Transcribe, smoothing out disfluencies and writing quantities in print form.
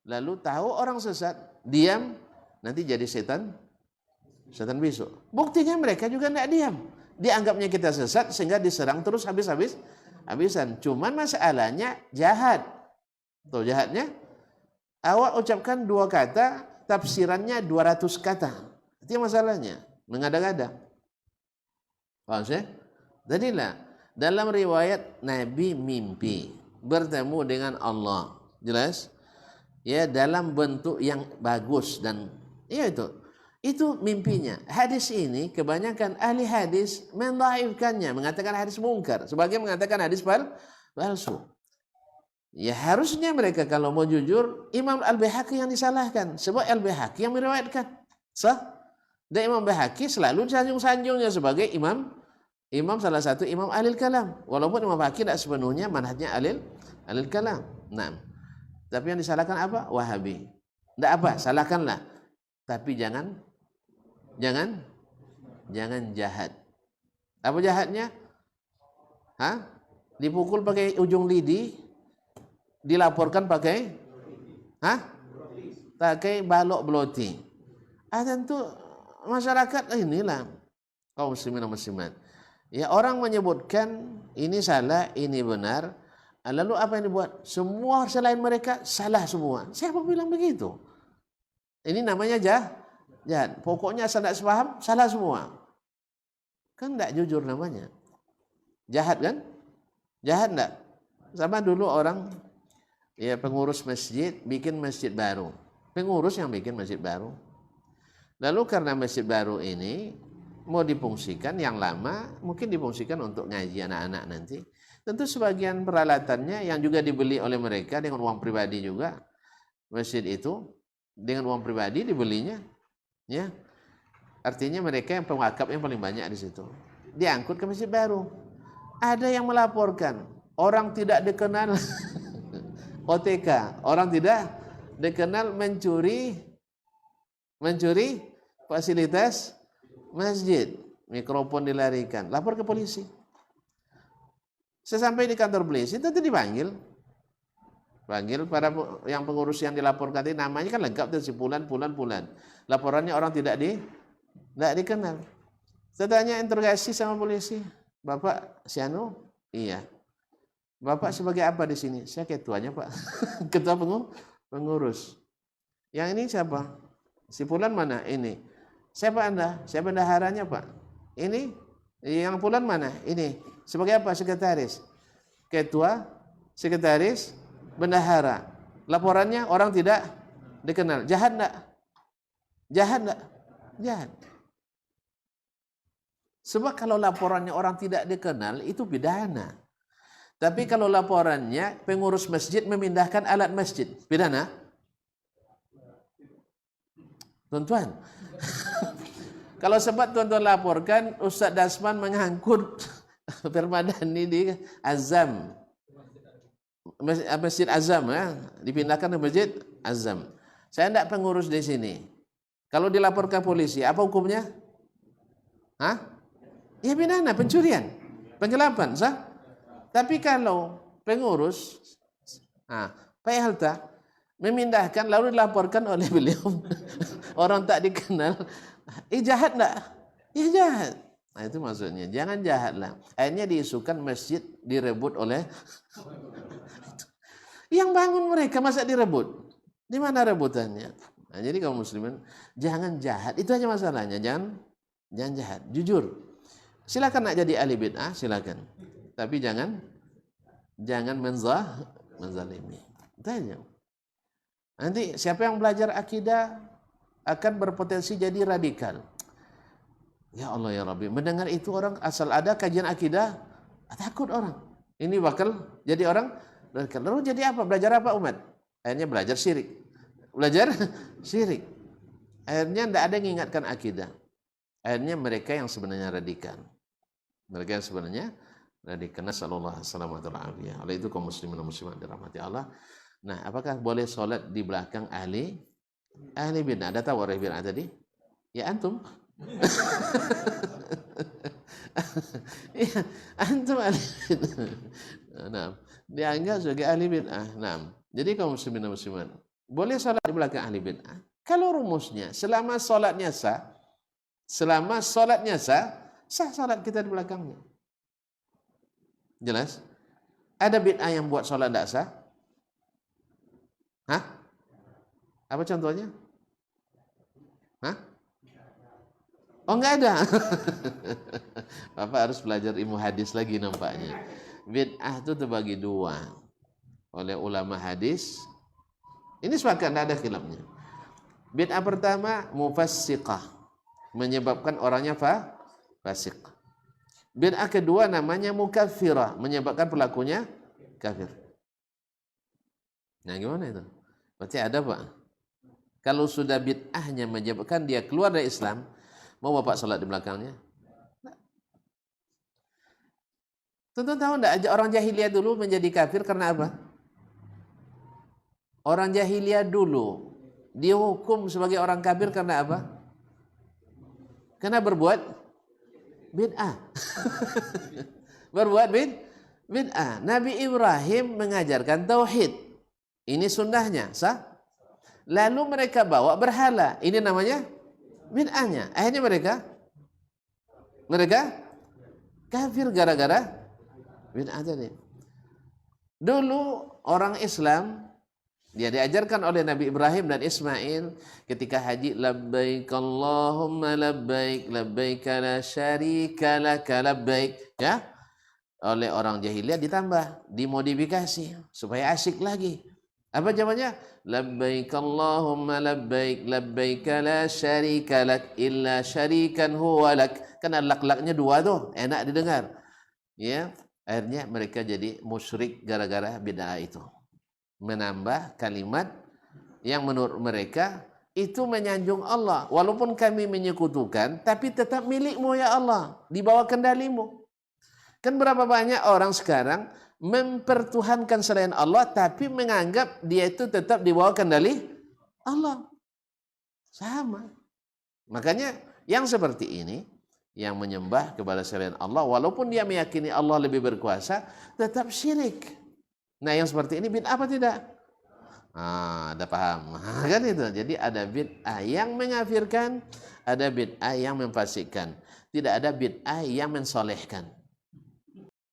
Lalu tahu orang sesat, diam, nanti jadi setan bisu. Buktinya mereka juga tidak diam. Dianggapnya kita sesat sehingga diserang terus habisan. Cuman masalahnya jahat. Tuh jahatnya, awak ucapkan 2 kata, tafsirannya 200 kata. Itu masalahnya, mengada-ngada. Paham sih? Jadilah dalam riwayat Nabi mimpi bertemu dengan Allah. Jelas? Ya, dalam bentuk yang bagus dan ya itu mimpinya. Hadis ini kebanyakan ahli hadis mendhaifkannya, mengatakan hadis mungkar, sebagian mengatakan hadis palsu. Ya harusnya mereka kalau mau jujur, Imam Al-Baihaqi yang disalahkan, sebab Al-Baihaqi yang meriwayatkan. Sah? Dan Imam Baihaqi selalu sanjung-sanjungnya sebagai imam salah satu imam ahlil kalam. Walaupun Imam Baihaqi tidak sepenuhnya manhajnya ahlil kalam. Nah, tapi yang disalahkan apa? Wahabi. Tidak apa, salahkanlah. Tapi jangan jahat. Apa jahatnya? Dipukul pakai ujung lidi, dilaporkan pakai pakai balok beloti. Tentu masyarakat inilah kaum muslimin dan muslimat. Ya, orang menyebutkan ini salah, ini benar. Lalu apa yang dibuat? Semua selain mereka salah semua. Siapa bilang begitu? Ini namanya jahat. Pokoknya asal tidak sepaham, salah semua. Kan tidak jujur namanya. Jahat kan? Jahat tidak? Sama dulu orang, ya pengurus masjid bikin masjid baru. Pengurus yang bikin masjid baru. Lalu karena masjid baru ini mau difungsikan, yang lama mungkin difungsikan untuk ngaji anak-anak nanti. Tentu sebagian peralatannya yang juga dibeli oleh mereka dengan uang pribadi juga. Masjid itu dengan uang pribadi dibelinya, ya. Artinya mereka yang pewakaf yang paling banyak di situ. Diangkut ke masjid baru. Ada yang melaporkan orang tidak dikenal OTK, orang tidak dikenal mencuri fasilitas masjid. Mikrofon dilarikan, lapor ke polisi. Sesampai di kantor polisi, itu dipanggil para yang pengurus yang dilaporkan tadi, namanya kan lengkap tuh, si Pulan. Laporannya orang tidak dikenal. Saya tanya interogasi sama polisi, Bapak Sianu? Iya. Bapak sebagai apa di sini? Saya ketuanya, Pak. Ketua pengurus. Yang ini siapa? Si Pulan mana? Ini. Siapa Anda? Saya bendaharanya, Pak. Ini. Yang Pulan mana? Ini. Sebagai apa? Sekretaris. Ketua, sekretaris, bendahara. Laporannya orang tidak dikenal. Jahat enggak? Jahat. Sebab kalau laporannya orang tidak dikenal itu pidana. Tapi kalau laporannya pengurus masjid memindahkan alat masjid, pidana? Tuan-tuan. Kalau sempat tuan-tuan laporkan Ustaz Dasman mengangkut Permadani di Azam. Masjid Azam, ya, dipindahkan ke Masjid Azam. Saya tidak pengurus di sini. Kalau dilaporkan polisi, apa hukumnya? Ya pidana, pencurian, penggelapan, sah. Tapi kalau pengurus, Pak Halta memindahkan lalu dilaporkan oleh beliau orang tak dikenal, jahat enggak? Ya jahat. Nah itu maksudnya, jangan jahatlah. Akhirnya diisukan masjid direbut oleh yang bangun mereka, masa direbut? Di mana rebutannya? Nah, jadi kaum muslimin jangan jahat. Itu aja masalahnya. Jangan jahat, jujur. Silakan nak jadi ahli bid'ah, silakan. Tapi jangan menzalimi. Itu aja. Nanti siapa yang belajar akidah akan berpotensi jadi radikal. Ya Allah ya Rabbi, mendengar itu orang asal ada kajian akidah takut orang. Ini bakal jadi orang. Lalu jadi apa? Belajar apa umat? Akhirnya belajar syirik. Akhirnya tidak ada yang mengingatkan akidah. Akhirnya mereka yang sebenarnya radikal. Nasallallahu alaihi wasallam. Oleh itu kaum muslimin dan muslimat dirahmati Allah. Nah, apakah boleh sholat di belakang ahli bid'ah? Ada tahu orang bid'ah tadi? Ya antum. Ya, antum ahli bid'ah. Nah, dianggap sebagai ahli bid'ah. Nah, jadi kaum muslimin dan muslimat, boleh salat di belakang ahli bid'ah. Kalau rumusnya, selama salatnya sah, sah salat kita di belakangnya. Jelas? Ada bid'ah yang buat salat tidak sah? Hah? Apa contohnya? Hah? Oh, enggak ada. Bapak harus belajar ilmu hadis lagi nampaknya. Bid'ah itu terbagi dua oleh ulama hadis. Ini sepakat, tidak ada khilafnya. Bid'ah pertama mufassiqah, menyebabkan orangnya fasik. Bid'ah kedua namanya mukaffirah, menyebabkan pelakunya kafir. Nah, gimana itu? Berarti ada, Pak? Kalau sudah bid'ahnya menyebabkan dia keluar dari Islam, mau Bapak salat di belakangnya? Tentu tahu enggak, orang jahiliyah dulu menjadi kafir karena apa? Orang jahiliyah dulu dihukum sebagai orang kafir karena apa? Karena berbuat bid'ah. Berbuat bid'ah. Nabi Ibrahim mengajarkan tauhid. Ini sunnahnya, sah? Lalu mereka bawa berhala. Ini namanya bid'ahnya. Akhirnya mereka kafir gara-gara bid'ah tadi. Dulu orang Islam, dia diajarkan oleh Nabi Ibrahim dan Ismail ketika haji, labbaik Allahumma labbaik, labbaik la syarika laka labbaik, ya. Oleh orang jahiliyah ditambah, dimodifikasi supaya asik lagi. Apa jawabannya? Labbaik Allahumma labbaik, labbaik la syarika lak illa syarikan huwa lak. Kan lak-laknya dua tuh, enak didengar. Ya, akhirnya mereka jadi musyrik gara-gara bid'ah itu. Menambah kalimat yang menurut mereka itu menyanjung Allah. Walaupun kami menyekutukan, tapi tetap milikmu ya Allah, di bawah kendalimu. Kan berapa banyak orang sekarang mempertuhankan selain Allah, tapi menganggap dia itu tetap di bawah kendali Allah. Sama. Makanya yang seperti ini, yang menyembah kepada selain Allah, walaupun dia meyakini Allah lebih berkuasa, tetap syirik. Nah, yang seperti ini bid'ah apa tidak? Ada paham. Kan itu. Jadi ada bid'ah yang mengafirkan, ada bid'ah yang memfasikkan. Tidak ada bid'ah yang mensolehkan.